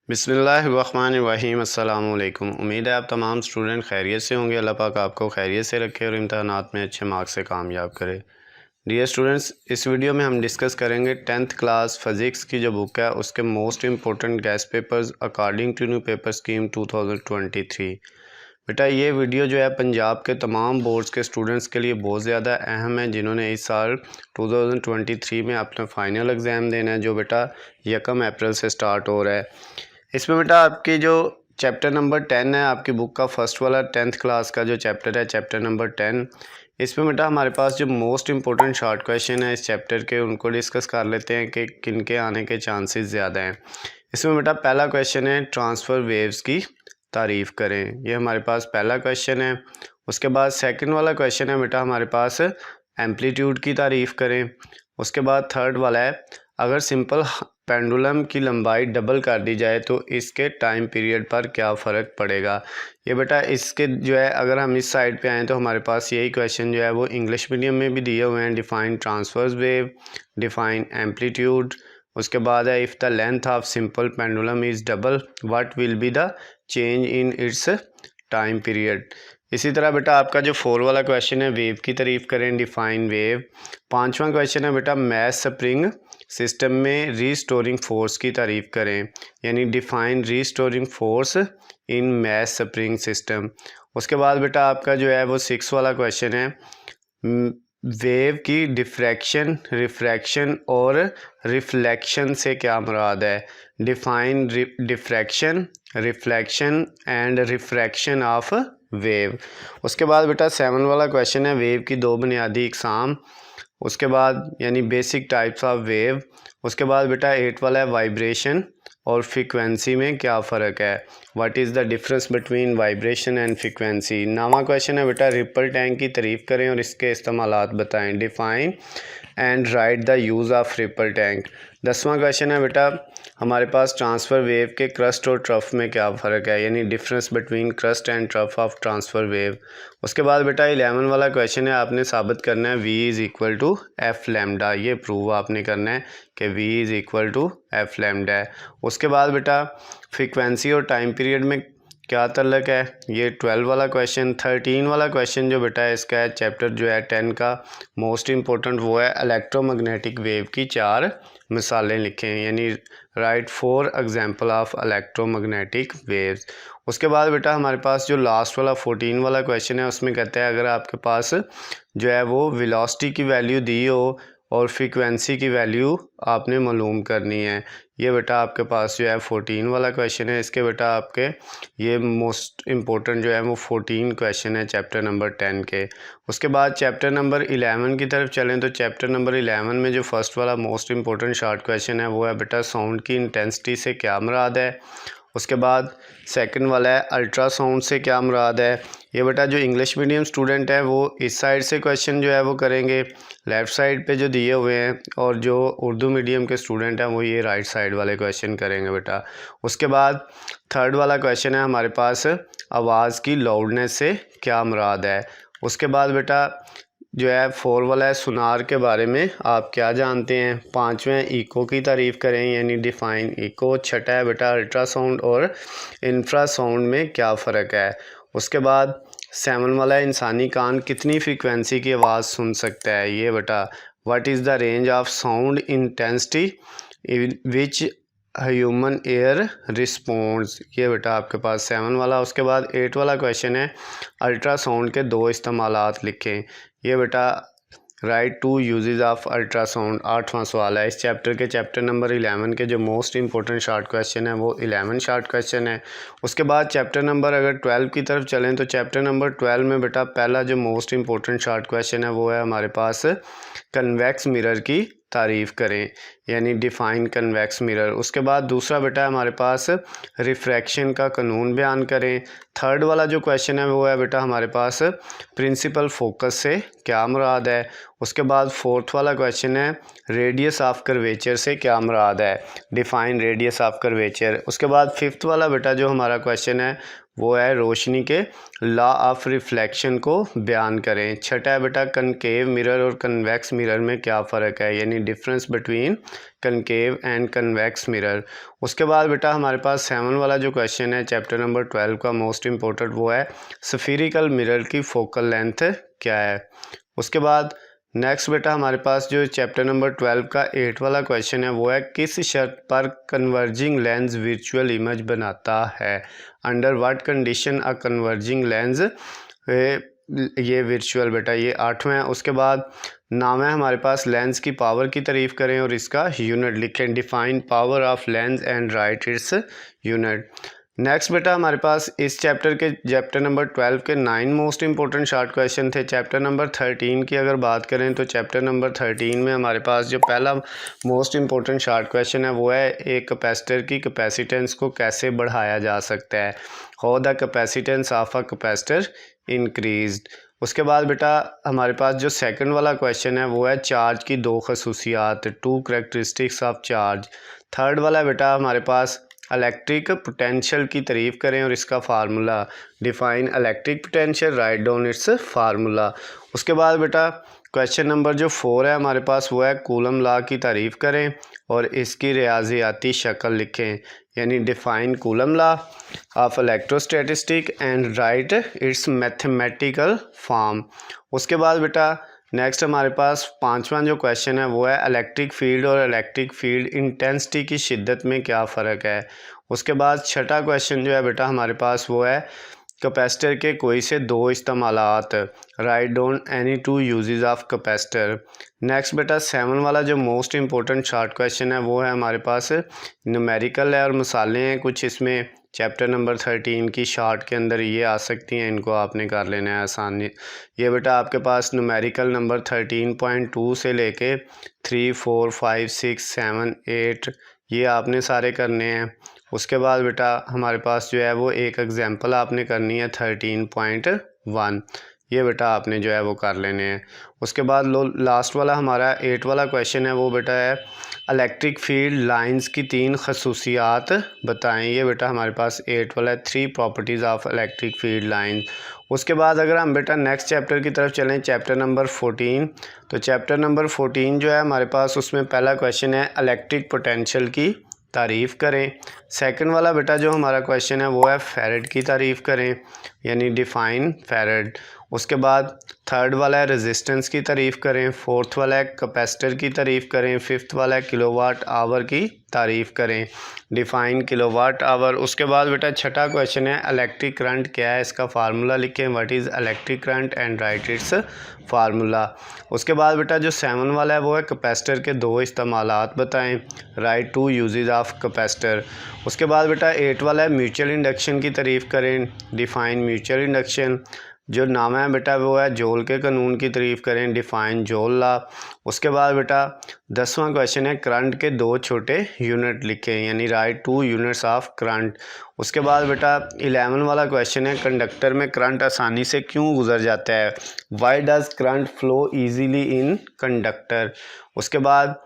बिस्मिल्लाहिर्रहमानिर्रहीम। अस्सलाम वालेकुम। उम्मीद है आप तमाम स्टूडेंट खैरियत से होंगे। अल्लाह पाक आपको खैरियत से रखे और इम्तहानात में अच्छे मार्क्स से कामयाब करे। डियर स्टूडेंट्स, इस वीडियो में हम डिस्कस करेंगे 10th क्लास फ़िज़िक्स की जो बुक है उसके most important guess papers according to new paper scheme 2023। बेटा ये वीडियो जो है पंजाब के तमाम बोर्ड्स के स्टूडेंट्स के लिए बहुत ज़्यादा अहम है जिन्होंने इस साल 2023 में अपना फ़ाइनल एग्ज़ाम देना है, जो बेटा 1 अप्रैल से स्टार्ट हो रहा है। इसमें बेटा आपकी जो चैप्टर नंबर 10 है, आपकी बुक का फर्स्ट वाला 10th क्लास का जो चैप्टर है, चैप्टर नंबर 10, इसमें बेटा हमारे पास जो मोस्ट इंपॉर्टेंट शॉर्ट क्वेश्चन है इस चैप्टर के उनको डिस्कस कर लेते हैं कि किन के आने के चांसेस ज़्यादा हैं। इसमें बेटा पहला क्वेश्चन है ट्रांसफ़र वेव्स की तारीफ़ करें, ये हमारे पास पहला क्वेश्चन है। उसके बाद सेकंड वाला क्वेश्चन है बेटा हमारे पास एम्पलीट्यूड की तारीफ़ करें। उसके बाद थर्ड वाला है अगर सिंपल पेंडुलम की लंबाई डबल कर दी जाए तो इसके टाइम पीरियड पर क्या फ़र्क पड़ेगा। ये बेटा इसके जो है अगर हम इस साइड पे आएँ तो हमारे पास यही क्वेश्चन जो है वो इंग्लिश मीडियम में भी दिए हुए हैं। Define transverse wave, define amplitude. उसके बाद है if the length of simple pendulum is double what will be the change in its time period. इसी तरह बेटा आपका जो 4 वाला क्वेश्चन है वेव की तारीफ़ करें, डिफ़ाइन वेव। 5वां क्वेश्चन है बेटा मैस स्प्रिंग सिस्टम में रीस्टोरिंग फोर्स की तारीफ़ करें, यानी define restoring force in mass spring system. उसके बाद बेटा आपका जो है वो 6 वाला क्वेश्चन है वेव की डिफ्रैक्शन, रिफ्रैक्शन और रिफ्लेक्शन से क्या मुराद है। Define diffraction, reflection and refraction of wave. उसके बाद बेटा 7 वाला क्वेश्चन है वेव की 2 बुनियादी इकसाम, उसके बाद यानी बेसिक टाइप्स ऑफ वेव। उसके बाद बेटा 8 वाला है वाइब्रेशन और फ्रीक्वेंसी में क्या फ़र्क है, what is the difference between vibration and frequency. 9वां क्वेश्चन है बेटा रिपल टैंक की तारीफ़ करें और इसके इस्तेमालात बताएं, define and write the use of ripple tank. 10वां क्वेश्चन है बेटा हमारे पास ट्रांसफ़र वेव के क्रस्ट और ट्रफ में क्या फ़र्क है, यानी difference between crest and trough of transverse wave. उसके बाद बेटा 11 वाला क्वेश्चन है आपने साबित करना है v is equal to F lambda, ये प्रूव आपने करना है कि v is equal to F lambda है। उसके बाद बेटा फ्रीक्वेंसी और टाइम पीरियड में क्या तल्लक है, ये 12 वाला क्वेश्चन। 13 वाला क्वेश्चन जो बेटा है इसका है चैप्टर जो है 10 का मोस्ट इम्पोर्टेंट, वो है इलेक्ट्रोमैग्नेटिक वेव की 4 मिसालें लिखें, यानी right 4 example of electromagnetic waves. उसके बाद बेटा हमारे पास जो लास्ट वाला 14 वाला क्वेश्चन है उसमें कहता है अगर आपके पास जो है वो वेलोसिटी की वैल्यू दी हो और फ्रीक्वेंसी की वैल्यू आपने मालूम करनी है। ये बेटा आपके पास जो है 14 वाला क्वेश्चन है। इसके बेटा आपके ये मोस्ट इम्पोर्टेंट जो है वो 14 क्वेश्चन है चैप्टर नंबर 10 के। उसके बाद चैप्टर नंबर 11 की तरफ चलें तो चैप्टर नंबर 11 में जो फर्स्ट वाला मोस्ट इम्पोर्टेंट शॉर्ट क्वेश्चन है वो है बेटा साउंड की इंटेंसिटी से क्या मुराद है। उसके बाद सेकंड वाला है अल्ट्रासाउंड से क्या मुराद है। ये बेटा जो इंग्लिश मीडियम स्टूडेंट है वो इस साइड से क्वेश्चन जो है वो करेंगे लेफ़्ट साइड पे जो दिए हुए हैं, और जो उर्दू मीडियम के स्टूडेंट हैं वो ये राइट साइड वाले क्वेश्चन करेंगे बेटा। उसके बाद थर्ड वाला क्वेश्चन है हमारे पास आवाज़ की लाउडनेस से क्या मुराद है। उसके बाद बेटा जो है 4 वाला है सुनार के बारे में आप क्या जानते हैं। 5वें इको की तारीफ़ करें, यानी डिफ़ाइन इको। 6 है बेटा अल्ट्रासाउंड और इंफ्रासाउंड में क्या फ़र्क है। उसके बाद 7 वाला है इंसानी कान कितनी फ्रीक्वेंसी की आवाज़ सुन सकता है। ये बेटा what is the range of sound intensity which human air responds. ये बेटा आपके पास 7 वाला। उसके बाद 8 वाला क्वेश्चन है अल्ट्रासाउंड के 2 इस्तेमालात लिखें। ये बेटा राइट 2 यूजेस ऑफ अल्ट्रासाउंड। 8वां सवाल है इस चैप्टर के चैप्टर नंबर 11 के जो मोस्ट इंपॉर्टेंट शॉर्ट क्वेश्चन है वो 11 शॉर्ट क्वेश्चन है। उसके बाद चैप्टर नंबर अगर 12 की तरफ चलें तो चैप्टर नंबर 12 में बेटा पहला जो मोस्ट इंपॉर्टेंट शॉर्ट क्वेश्चन है वो है हमारे पास कन्वेक्स मिरर की तारीफ़ करें, यानी डिफ़ाइन कन्वेक्स मिरर। उसके बाद दूसरा बेटा हमारे पास रिफ्रैक्शन का कानून बयान करें। थर्ड वाला जो क्वेश्चन है वो है बेटा हमारे पास प्रिंसिपल फोकस से क्या मुराद है। उसके बाद फोर्थ वाला क्वेश्चन है रेडियस ऑफ कर्वेचर से क्या मुराद है, डिफाइन रेडियस ऑफ कर्वेचर। उसके बाद फिफ्थ वाला बेटा जो हमारा क्वेश्चन है वो है रोशनी के लॉ ऑफ रिफ्लेक्शन को बयान करें। छठा है बेटा कनकेव मिरर और कन्वेक्स मिरर में क्या फ़र्क है, यानी difference between concave and convex mirror. उसके बाद बेटा हमारे पास 7 वाला जो क्वेश्चन है चैप्टर नंबर 12 का मोस्ट इम्पोर्टेंट वो है स्फीरिकल मिरर की फोकल लेंथ क्या है। उसके बाद नेक्स्ट बेटा हमारे पास जो चैप्टर नंबर 12 का 8 वाला क्वेश्चन है वो है किस शर्त पर कन्वर्जिंग लेंस वर्चुअल इमेज बनाता है, under what condition a converging lens ये वर्चुअल बेटा ये 8वां है। उसके बाद नाम है हमारे पास लेंस की पावर की तारीफ़ करें और इसका यूनिट लिखें, define power of lens and right its unit. Next बेटा हमारे पास इस चैप्टर नंबर 12 के 9 मोस्ट इंपॉर्टेंट शॉर्ट क्वेश्चन थे। चैप्टर नंबर 13 की अगर बात करें तो चैप्टर नंबर 13 में हमारे पास जो पहला मोस्ट इंपॉर्टेंट शॉर्ट क्वेश्चन है वो है एक कैपेसिटर की कैपेसिटेंस को कैसे बढ़ाया जा सकता है, how the capacitance of a capacitor increased. उसके बाद बेटा हमारे पास जो सेकंड वाला क्वेश्चन है वो है चार्ज की दो खसूसियात, two characteristics of charge. Third वाला बेटा हमारे पास इलेक्ट्रिक पोटेंशियल की तारीफ़ करें और इसका formula, define electric potential, write down it's formula. उसके बाद बेटा क्वेश्चन नंबर जो 4 है हमारे पास वो है कूलम लॉ की तारीफ़ करें और इसकी रियाजियाती शक्ल लिखें, यानी define coulomb law of electrostatistic and right it's mathematical form. उसके बाद बेटा नेक्स्ट हमारे पास 5वां जो क्वेश्चन है वो है इलेक्ट्रिक फील्ड और इलेक्ट्रिक फील्ड इंटेंसिटी की शिद्दत में क्या फ़र्क है। उसके बाद छठा क्वेश्चन जो है बेटा हमारे पास वो है कैपेसिटर के कोई से दो इस्तेमालात, write down any two uses of capacitor. Next बेटा 7 वाला जो मोस्ट इम्पोर्टेंट शॉर्ट क्वेश्चन है वो है हमारे पास न्यूमेरिकल है और मिसालें हैं कुछ इसमें चैप्टर नंबर 13 की शॉर्ट के अंदर ये आ सकती हैं, इनको आपने कर लेना है आसानी। ये बेटा आपके पास न्यूमेरिकल नंबर 13.2 से लेके 3, 4, 5, 6, 7, 8 ये आपने सारे करने हैं। उसके बाद बेटा हमारे पास जो है वो एक एग्जांपल आपने करनी है 13.1, ये बेटा आपने जो है वो कर लेने हैं। उसके बाद लास्ट वाला हमारा 8 वाला क्वेश्चन है वो बेटा है इलेक्ट्रिक फील्ड लाइंस की 3 खसूसियात बताएं, ये बेटा हमारे पास 8 वाला है 3 properties of electric field line. उसके बाद अगर हम बेटा नेक्स्ट चैप्टर की तरफ चलें चैप्टर नंबर 14, तो चैप्टर नंबर 14 जो है हमारे पास उसमें पहला क्वेश्चन है इलेक्ट्रिक पोटेंशियल की तारीफ़ करें। सेकंड वाला बेटा जो हमारा क्वेश्चन है वो है फैरेड की तारीफ़ करें, यानी डिफ़ाइन फैरेड। उसके बाद थर्ड वाला है रेजिस्टेंस की तारीफ़ करें। फोर्थ वाला है कैपेसिटर की तारीफ़ करें। फिफ्थ वाला है किलोवाट आवर की तारीफ़ करें, डिफ़ाइन किलोवाट आवर। उसके बाद बेटा छठा क्वेश्चन है इलेक्ट्रिक करंट क्या है, इसका फार्मूला लिखें, what is electric current and right it's formula. उसके बाद बेटा जो 7 वाला है वो है कैपेसिटर के दो इस्तेमालात बताएं, write two uses of capacitor. उसके बाद बेटा 8 वाला है म्यूचुअल इंडक्शन की तारीफ़ करें, डिफ़ाइन म्यूचुअल इंडक्शन। जो नाम है बेटा वो है जोल के कानून की तारीफ़ करें, डिफ़ाइन जोल लॉ। उसके बाद बेटा 10वां क्वेश्चन है करंट के दो छोटे यूनिट लिखें, यानी राइट 2 यूनिट्स ऑफ करंट। उसके बाद बेटा 11 वाला क्वेश्चन है कंडक्टर में करंट आसानी से क्यों गुजर जाता है, why does current flow easily in conductor. उसके बाद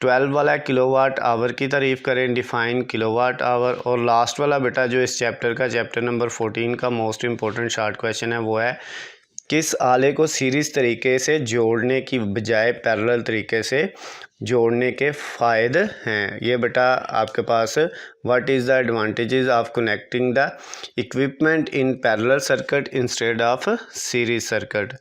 12 वाला किलोवाट आवर की तारीफ़ करें, डिफ़ाइन किलोवाट आवर। और लास्ट वाला बेटा जो इस चैप्टर नंबर 14 का मोस्ट इम्पोर्टेंट शॉर्ट क्वेश्चन है वो है किस आले को सीरीज़ तरीके से जोड़ने की बजाय पैरेलल तरीके से जोड़ने के फ़ायदे हैं। ये बेटा आपके पास what is the advantages of connecting the equipment in parallel circuit instead of series circuit.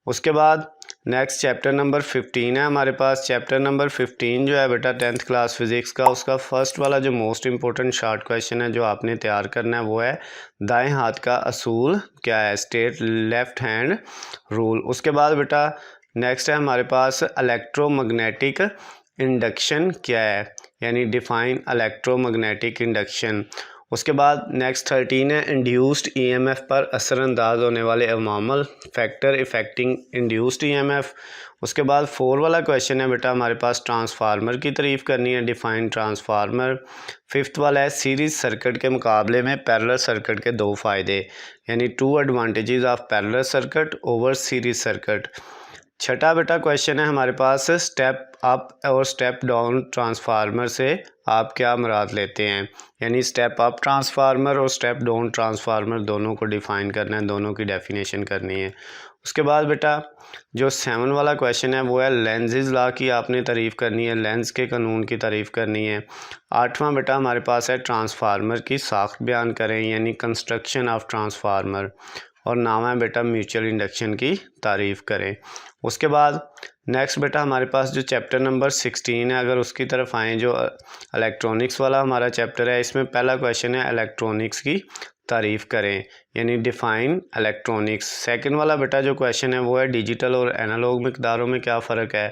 उसके बाद नेक्स्ट चैप्टर नंबर 15 है हमारे पास। चैप्टर नंबर 15 जो है बेटा 10th क्लास फिज़िक्स का, उसका फर्स्ट वाला जो मोस्ट इम्पोर्टेंट शॉर्ट क्वेश्चन है जो आपने तैयार करना है वो है दाएं हाथ का असूल क्या है, स्टेट लेफ्ट हैंड रूल। उसके बाद बेटा नेक्स्ट है हमारे पास इलेक्ट्रोमैग्नेटिक इंडक्शन क्या है, यानी डिफ़ाइन इलेक्ट्रोमैग्नेटिक इंडक्शन। उसके बाद नेक्स्ट 13 है इंड्यूस्ड ईएमएफ पर असरअंदाज होने वाले अवामल फैक्टर इफेक्टिंग इंड्यूस्ड ईएमएफ। उसके बाद 4 वाला क्वेश्चन है बेटा हमारे पास ट्रांसफार्मर की तारीफ़ करनी है, डिफ़ाइन ट्रांसफार्मर। 5th वाला है सीरीज सर्किट के मुकाबले में पैरेलल सर्किट के दो फ़ायदे, यानी 2 advantages of parallel circuit over series circuit. छठा बेटा क्वेश्चन है हमारे पास, स्टेप अप और स्टेप डाउन ट्रांसफार्मर से आप क्या मुराद लेते हैं। यानी स्टेप अप ट्रांसफार्मर और स्टेप डाउन ट्रांसफार्मर दोनों को डिफ़ाइन करना है, दोनों की डेफिनेशन करनी है। उसके बाद बेटा जो 7 वाला क्वेश्चन है वो है लेंज़ लॉ की आपने तारीफ़ करनी है, लेंज़ के कानून की तारीफ़ करनी है। 8वां बेटा हमारे पास है ट्रांसफार्मर की साख्त बयान करें, यानी कंस्ट्रक्शन ऑफ ट्रांसफार्मर। और 9वां बेटा म्यूचुअल इंडक्शन की तारीफ़ करें। उसके बाद नेक्स्ट बेटा हमारे पास जो चैप्टर नंबर 16 है, अगर उसकी तरफ आएँ, जो इलेक्ट्रॉनिक्स वाला हमारा चैप्टर है, इसमें पहला क्वेश्चन है इलेक्ट्रॉनिक्स की तारीफ़ करें, यानी डिफ़ाइन इलेक्ट्रॉनिक्स। सेकंड वाला बेटा जो क्वेश्चन है वो है डिजिटल और एनालॉग मिक़दारों में क्या फ़र्क है।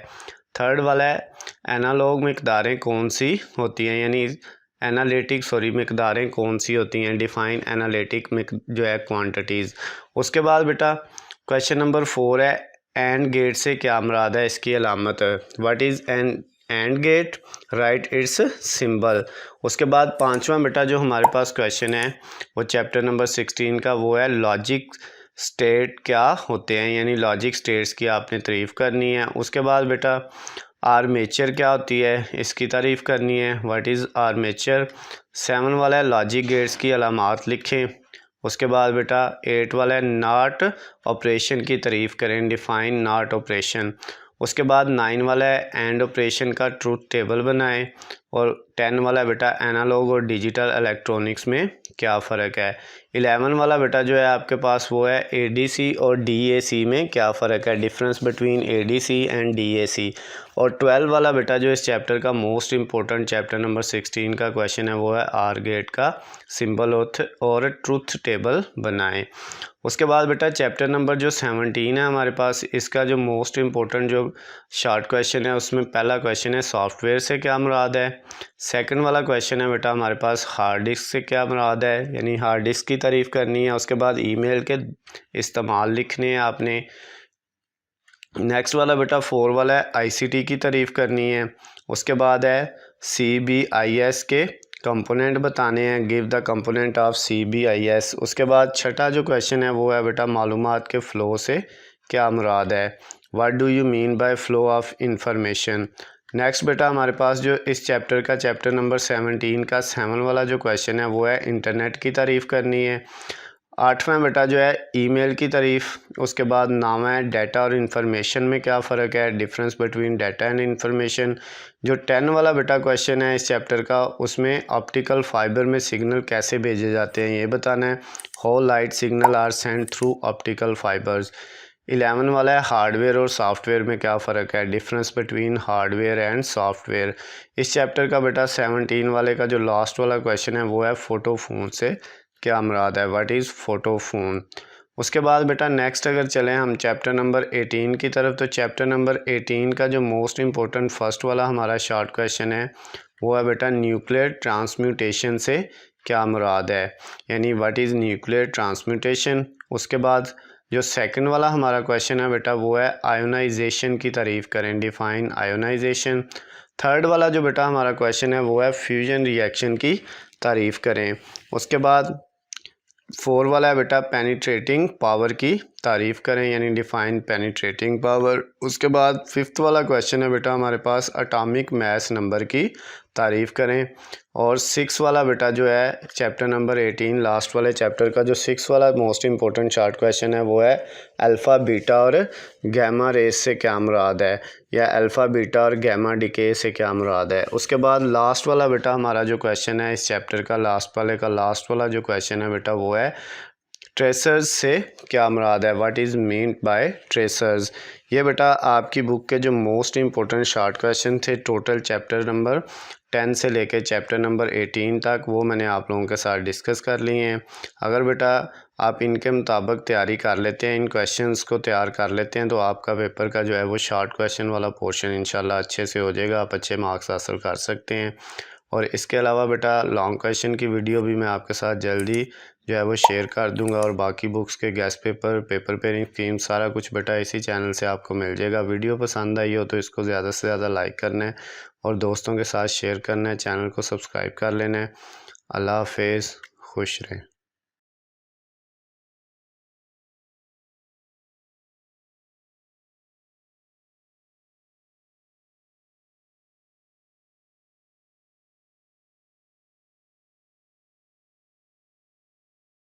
थर्ड वाला है एनालॉग मिक़दारें कौन सी होती हैं, यानी मिक़दारें कौन सी होती हैं, डिफ़ाइन एनालिटिक जो है क्वांटिटीज़। उसके बाद बेटा क्वेश्चन नंबर 4 है एंड गेट से क्या मुराद है, इसकी अलामत। What is AND gate, write its symbol. उसके बाद 5वां बेटा जो हमारे पास क्वेश्चन है वो चैप्टर नंबर 16 का, वो है लॉजिक स्टेट क्या होते हैं, यानी लॉजिक स्टेट्स की आपने तारीफ़ करनी है। उसके बाद बेटा आर्मेचर क्या होती है, इसकी तारीफ़ करनी है, व्हाट इज़ आर्मेचर। 7 वाला है लॉजिक गेट्स की अलामात लिखें। उसके बाद बेटा 8 वाला है नॉट ऑपरेशन की तारीफ़ करें, डिफ़ाइन नॉट ऑपरेशन। उसके बाद 9 वाला है एंड ऑपरेशन का ट्रूथ टेबल बनाएं। और 10 वाला बेटा एनालॉग और डिजिटल इलेक्ट्रॉनिक्स में क्या फ़र्क है। 11 वाला बेटा जो है आपके पास वो है एडीसी और डीएसी में क्या फ़र्क है, difference between ADC and DAC. और 12 वाला बेटा जो इस चैप्टर का मोस्ट इंपॉर्टेंट चैप्टर नंबर 16 का क्वेश्चन है वो है आर गेट का सिंबल और ट्रूथ टेबल बनाएं। उसके बाद बेटा चैप्टर नंबर जो 17 है हमारे पास, इसका जो मोस्ट इंपॉर्टेंट जो शॉर्ट क्वेश्चन है उसमें पहला क्वेश्चन है सॉफ्टवेयर से क्या मुराद है। सेकंड वाला क्वेश्चन है बेटा हमारे पास हार्ड डिस्क से क्या मुराद है, यानी हार्ड डिस्क की तारीफ़ करनी है। उसके बाद ईमेल के इस्तेमाल लिखने हैं आपने। नेक्स्ट वाला बेटा 4 वाला है आईसीटी की तारीफ़ करनी है। उसके बाद है CBIS के कंपोनेंट बताने हैं, give the component of CBIS। उसके बाद छठा जो क्वेश्चन है वो है बेटा मालूमात के फ़्लो से क्या मुराद है, what do you mean by flow of information. Next बेटा हमारे पास जो इस चैप्टर का चैप्टर नंबर 17 का 7 वाला जो क्वेश्चन है वो है इंटरनेट की तारीफ़ करनी है। 8वां बेटा जो है ईमेल की तारीफ़। उसके बाद 9वां है डाटा और इन्फॉर्मेशन में क्या फ़र्क है, difference between data and information. जो 10 वाला बेटा क्वेश्चन है इस चैप्टर का, उसमें ऑप्टिकल फाइबर में सिग्नल कैसे भेजे जाते हैं ये बताना है, how light signal are send through optical fibres. 11 वाला है हार्डवेयर और सॉफ्टवेयर में क्या फ़र्क है, difference between hardware and software. इस चैप्टर का बेटा 17 वाले का जो लास्ट वाला क्वेश्चन है वो है फ़ोटो फोन से क्या मुराद है, व्हाट इज़ फ़ोटो फोन। उसके बाद बेटा नेक्स्ट अगर चलें हम चैप्टर नंबर 18 की तरफ, तो चैप्टर नंबर 18 का जो मोस्ट इम्पोर्टेंट फर्स्ट वाला हमारा शॉर्ट क्वेश्चन है वो है बेटा न्यूक्लियर ट्रांसम्यूटेशन से क्या मुराद है, यानी व्हाट इज़ न्यूक्लियर ट्रांसम्यूटेशन। उसके बाद जो सेकंड वाला हमारा क्वेश्चन है बेटा वो है आयोनाइजेशन की तारीफ़ करें, डिफ़ाइन आयोनाइजेशन। थर्ड वाला जो बेटा हमारा क्वेश्चन है वो है फ्यूजन रिएक्शन की तारीफ़ करें। उसके बाद 4 वाला है बेटा पेनिट्रेटिंग पावर की तारीफ़ करें, यानी डिफ़ाइन पेनिट्रेटिंग पावर। उसके बाद 5th वाला क्वेश्चन है बेटा हमारे पास एटॉमिक मास नंबर की तारीफ़ करें। और 6 वाला बेटा जो है चैप्टर नंबर 18 लास्ट वाले चैप्टर का जो 6 वाला मोस्ट इंपॉर्टेंट शॉर्ट क्वेश्चन है वो है अल्फ़ा बीटा और गैमा रेस से क्या मुराद है, या अल्फ़ा बीटा और गैमा डिके से क्या मुराद है। उसके बाद लास्ट वाला बेटा हमारा जो क्वेश्चन है इस चैप्टर का लास्ट वाला जो क्वेश्चन है बेटा वो है ट्रेसर्स से क्या मुराद है, what is mean by tracers. ये बेटा आपकी बुक के जो मोस्ट इंपॉर्टेंट शॉर्ट क्वेश्चन थे टोटल चैप्टर नंबर 10 से लेकर चैप्टर नंबर 18 तक, वो मैंने आप लोगों के साथ डिस्कस कर लिए हैं। अगर बेटा आप इनके मुताबिक तैयारी कर लेते हैं, इन क्वेश्चंस को तैयार कर लेते हैं, तो आपका पेपर का जो है वो शॉर्ट क्वेश्चन वाला पोर्शन इंशाल्लाह अच्छे से हो जाएगा, आप अच्छे मार्क्स हासिल कर सकते हैं। और इसके अलावा बेटा लॉन्ग क्वेश्चन की वीडियो भी मैं आपके साथ जल्दी जो है वो शेयर कर दूंगा, और बाकी बुक्स के गेस्ट पेपर पेयरिंग स्कीम सारा कुछ बेटा इसी चैनल से आपको मिल जाएगा। वीडियो पसंद आई हो तो इसको ज़्यादा से ज़्यादा लाइक करना है और दोस्तों के साथ शेयर करना है, चैनल को सब्सक्राइब कर लेना है। अल्लाह हाफिज़, खुश रहें।